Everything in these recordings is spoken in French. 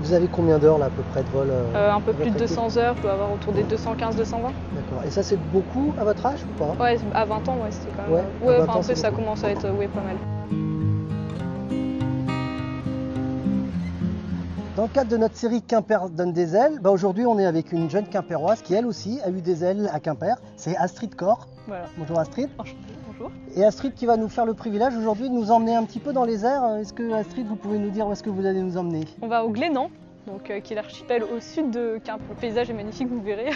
Vous avez combien d'heures là à peu près de vol Un peu plus de 200 heures, je dois avoir autour des 215-220. D'accord. Et ça c'est beaucoup à votre âge ou pas? Ouais, à 20 ans, ouais, c'était quand même. Ouais, à Ouais, 20 enfin, ans, après c'est ça beaucoup. commence à être pas mal. Dans le cadre de notre série Quimper donne des ailes, aujourd'hui on est avec une jeune quimpéroise qui elle aussi a eu des ailes à Quimper. C'est Astrid Corr. Voilà. Bonjour Astrid. Bonjour. Et Astrid qui va nous faire le privilège aujourd'hui de nous emmener un petit peu dans les airs. Est-ce que Astrid, vous pouvez nous dire où est-ce que vous allez nous emmener? On va au Glénan, donc, qui est l'archipel au sud de Quimper. Le paysage est magnifique, vous verrez.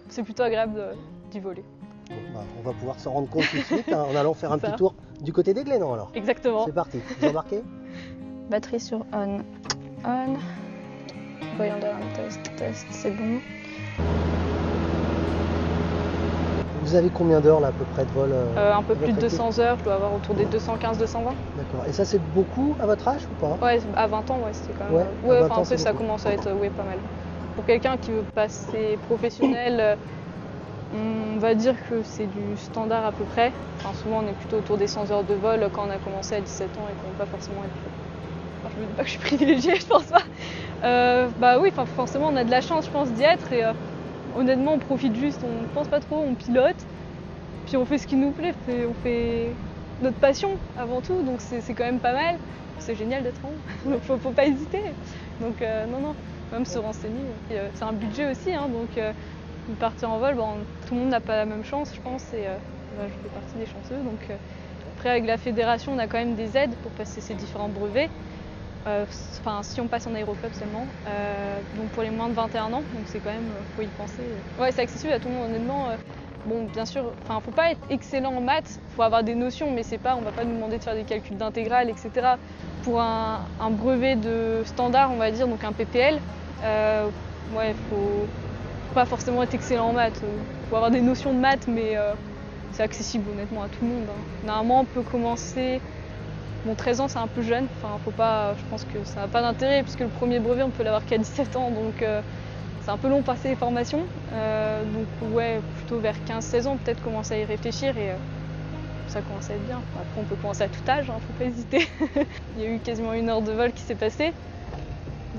C'est plutôt agréable d'y voler. Bon, on va pouvoir s'en rendre compte tout de suite en allant faire un Ça. petit tour du côté des Glénans alors. Exactement. C'est parti, vous embarquez? Batterie sur on. On. Voyons test, c'est bon. Vous avez combien d'heures là à peu près de vol Un peu à plus de votre équipe? 200 heures, je dois avoir autour des 215-220. D'accord. Et ça c'est beaucoup à votre âge ou pas? Ouais, à 20 ans, ouais, c'était quand même. Ouais, à 20 enfin, ans, après, c'est ça beaucoup. commence à être pas mal. Pour quelqu'un qui veut passer professionnel, on va dire que c'est du standard à peu près. Enfin, souvent, on est plutôt autour des 100 heures de vol quand on a commencé à 17 ans et qu'on ne veut pas forcément être. Enfin, je ne dis pas que je suis privilégiée, je pense pas. Oui, forcément, on a de la chance, je pense, d'y être. Et honnêtement, on profite juste, on ne pense pas trop, on pilote. Puis on fait ce qui nous plaît, on fait notre passion avant tout, donc c'est quand même pas mal. C'est génial d'être en haut, donc faut pas hésiter. Donc non, même se renseigner. C'est un budget aussi, hein, donc partir en vol, tout le monde n'a pas la même chance, je pense, et je fais partie des chanceux. Donc après, avec la fédération, on a quand même des aides pour passer ces différents brevets. Si on passe en aéroclub seulement, donc pour les moins de 21 ans, donc c'est quand même, faut y penser. Ouais, c'est accessible à tout le monde, honnêtement. Bon, bien sûr, faut pas être excellent en maths, faut avoir des notions, mais on va pas nous demander de faire des calculs d'intégrales, etc. Pour un brevet de standard, on va dire, donc un PPL, faut pas forcément être excellent en maths. Faut avoir des notions de maths, mais c'est accessible honnêtement à tout le monde. Hein. Normalement, on peut commencer. 13 ans, c'est un peu jeune. Je pense que ça n'a pas d'intérêt, puisque le premier brevet, on peut l'avoir qu'à 17 ans, donc c'est un peu long passer les formations. Plutôt vers 15-16 ans, peut-être commencer à y réfléchir et ça commence à être bien. Après, on peut commencer à tout âge, faut pas hésiter. Il y a eu quasiment 1 heure de vol qui s'est passée.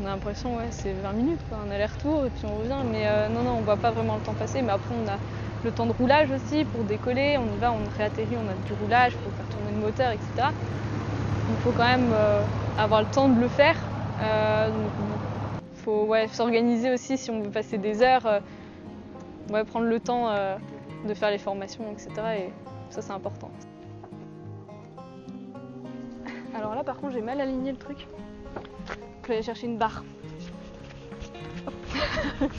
On a l'impression, c'est 20 minutes, un aller-retour, et puis on revient. Mais non, on voit pas vraiment le temps passer. Mais après, on a le temps de roulage aussi pour décoller. On y va, on réatterrit, on a du roulage, il faut faire tourner le moteur, etc. Il faut quand même avoir le temps de le faire. Il faut s'organiser aussi si on veut passer des heures, prendre le temps de faire les formations, etc. Et ça, c'est important. Alors là, par contre, j'ai mal aligné le truc. Je vais aller chercher une barre. Hop.